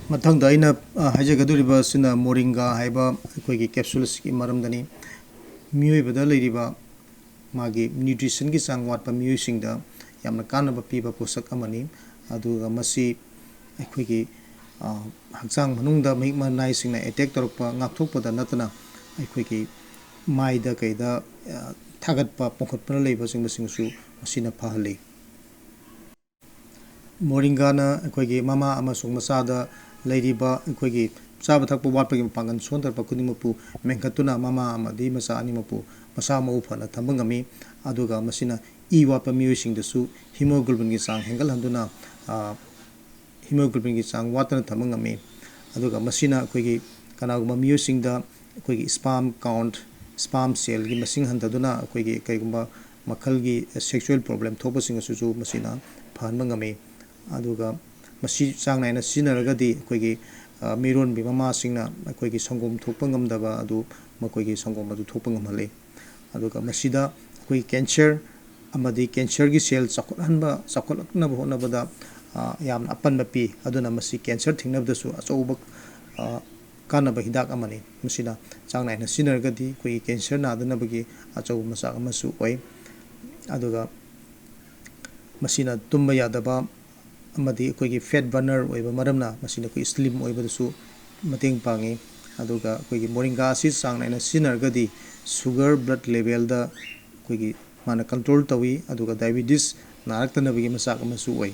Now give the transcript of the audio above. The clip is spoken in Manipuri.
ꯃꯊꯪꯗ ꯑꯩꯅ ꯍꯥꯏꯖꯒꯗꯧꯔꯤꯕꯁꯤꯅ ꯃꯣꯔꯤꯡꯒꯥ ꯍꯥꯏꯕ ꯑꯩꯈꯣꯏꯒꯤ ꯀꯦꯞꯁꯨꯜꯁꯀꯤ ꯃꯔꯝꯗꯅꯤ ꯃꯤꯑꯣꯏꯕꯗ ꯂꯩꯔꯤꯕ ꯃꯥꯒꯤ ꯅ꯭ꯌꯨꯇ꯭ꯔꯤꯁꯟꯒꯤ ꯆꯥꯡ ꯋꯥꯠꯄ ꯃꯤꯑꯣꯏꯁꯤꯡꯗ ꯌꯥꯝꯅ ꯀꯥꯟꯅꯕ ꯄꯤꯕ ꯄꯣꯠꯁꯛ ꯑꯃꯅꯤ ꯑꯗꯨꯒ ꯃꯁꯤ ꯑꯩꯈꯣꯏꯒꯤ ꯍꯛꯆꯥꯡ ꯃꯅꯨꯡꯗ ꯃꯍꯤꯛ ꯃꯅꯥꯏꯁꯤꯡꯅ ꯑꯦꯇꯦꯛ ꯇꯧꯔꯛꯄ ꯉꯥꯛꯊꯣꯛꯄꯗ ꯅꯠꯇꯅ ꯑꯩꯈꯣꯏꯒꯤ ꯃꯥꯏꯗ ꯀꯩꯗ ꯊꯥꯒꯠꯄ ꯄꯣꯡꯈꯠꯄꯅ ꯂꯩꯕꯁꯤꯡꯁꯨ ꯃꯁꯤꯅ ꯐꯍꯜꯂꯤ ꯃꯣꯔꯤꯡꯒꯥꯅ ꯑꯩꯈꯣꯏꯒꯤ ꯃꯃꯥ ꯑꯃꯁꯨꯡ ꯃꯆꯥꯗ ꯂꯩꯔꯤꯕ ꯑꯩꯈꯣꯏꯒꯤ ꯆꯥꯕ ꯊꯛꯄ ꯋꯥꯠꯄꯒꯤ ꯃꯄꯥꯡꯒꯜ ꯁꯣꯟꯊꯔꯛꯄ ꯈꯨꯗꯤꯡꯃꯛꯄꯨ ꯃꯦꯟꯈꯠꯇꯨꯅ ꯃꯃꯥ ꯑꯃꯗꯤ ꯃꯆꯥ ꯑꯅꯤꯃꯛꯄꯨ ꯃꯁꯥ ꯃꯎ ꯐꯅ ꯊꯝꯕ ꯉꯝꯃꯤ ꯑꯗꯨꯒ ꯃꯁꯤꯅ ꯏ ꯋꯥꯠꯄ ꯃꯤꯑꯣꯏꯁꯤꯡꯗꯁꯨ ꯍꯤꯃꯣꯒ꯭ꯂꯣꯕꯤꯟꯒꯤ ꯆꯥꯡ ꯍꯦꯟꯒꯠꯍꯟꯗꯨꯅ ꯍꯤꯃꯣꯒ꯭ꯂꯣꯕꯤꯟꯒꯤ ꯆꯥꯡ ꯋꯥꯠꯇꯅ ꯊꯝꯕ ꯉꯝꯃꯤ ꯑꯗꯨꯒ ꯃꯁꯤꯅ ꯑꯩꯈꯣꯏꯒꯤ ꯀꯅꯥꯒꯨꯝꯕ ꯃꯤꯑꯣꯏꯁꯤꯡꯗ ꯑꯩꯈꯣꯏꯒꯤ ꯁ꯭ꯄꯥꯝ ꯀꯥꯎꯟꯠ ꯁ꯭ꯄꯥꯝ ꯁꯦꯜꯒꯤ ꯃꯁꯤꯡ ꯍꯟꯊꯗꯨꯅ ꯑꯩꯈꯣꯏꯒꯤ ꯀꯩꯒꯨꯝꯕ ꯃꯈꯜꯒꯤ ꯁꯦꯛꯁꯨꯋꯦꯜ ꯄ꯭ꯔꯣꯕ꯭ꯂꯦꯝ ꯊꯣꯛꯄꯁꯤꯡ ꯑꯁꯤꯁꯨ ꯃꯁꯤꯅ ꯐꯍꯟꯕ ꯉꯝꯃꯤ ꯑꯗꯨꯒ ꯃꯁꯤ ꯆꯥꯡ ꯅꯥꯏꯅ ꯁꯤꯖꯤꯟꯅꯔꯒꯗꯤ ꯑꯩꯈꯣꯏꯒꯤ ꯃꯤꯔꯣꯟꯕꯤ ꯃꯃꯥꯁꯤꯡꯅ ꯑꯩꯈꯣꯏꯒꯤ ꯁꯪꯒꯣꯝ ꯊꯣꯛꯄ ꯉꯝꯗꯕ ꯑꯗꯨ ꯃꯈꯣꯏꯒꯤ ꯁꯪꯒꯣꯝ ꯑꯗꯨ ꯊꯣꯛꯄ ꯉꯝꯍꯜꯂꯤ ꯑꯗꯨꯒ ꯃꯁꯤꯗ ꯑꯩꯈꯣꯏ ꯀꯦꯟꯁꯔ ꯑꯃꯗꯤ ꯀꯦꯟꯁꯔꯒꯤ ꯁꯦꯜ ꯆꯥꯎꯈꯠꯂꯛꯅꯕ ꯍꯣꯠꯅꯕꯗ ꯌꯥꯝꯅ ꯑꯄꯟꯕ ꯄꯤ ꯑꯗꯨꯅ ꯃꯁꯤ ꯀꯦꯟꯁꯔ ꯊꯤꯡꯅꯕꯗꯁꯨ ꯑꯆꯧꯕ ꯀꯥꯟꯅꯕ ꯍꯤꯗꯥꯛ ꯑꯃꯅꯤ ꯃꯁꯤꯅ ꯆꯥꯡ ꯅꯥꯏꯅ ꯁꯤꯖꯤꯟꯅꯔꯒꯗꯤ ꯑꯩꯈꯣꯏꯒꯤ ꯀꯦꯟꯁꯔ ꯅꯥꯗꯅꯕꯒꯤ ꯑꯆꯧꯕ ꯃꯆꯥꯛ ꯑꯃꯁꯨ ꯑꯣꯏ ꯑꯗꯨꯒ ꯃꯁꯤꯅ ꯇꯨꯝꯕ ꯌꯥꯗꯕ ꯑꯃꯗꯤ ꯑꯩꯈꯣꯏꯒꯤ ꯐꯦꯠ ꯕꯔꯅꯔ ꯑꯣꯏꯕ ꯃꯔꯝꯅ ꯃꯁꯤꯅ ꯑꯩꯈꯣꯏ ꯁ꯭ꯂꯤꯝ ꯑꯣꯏꯕꯗꯁꯨ ꯃꯇꯦꯡ ꯄꯥꯡꯉꯤ ꯑꯗꯨꯒ ꯑꯩꯈꯣꯏꯒꯤ ꯃꯣꯔꯤꯡꯒꯥ ꯑꯁꯤ ꯆꯥꯡ ꯅꯥꯏꯅ ꯁꯤꯖꯤꯟꯅꯔꯒꯗꯤ ꯁꯨꯒꯔ ꯕ꯭ꯂꯗ ꯂꯦꯚꯦꯜꯗ ꯑꯩꯈꯣꯏꯒꯤ ꯃꯥꯅ ꯀꯟꯇ꯭ꯔꯣꯜ ꯇꯧꯏ ꯑꯗꯨꯒ ꯗꯥꯏꯕꯦꯇꯤꯁ ꯅꯥꯔꯛꯇꯅꯕꯒꯤ ꯃꯆꯥꯛ ꯑꯃꯁꯨ ꯑꯣꯏ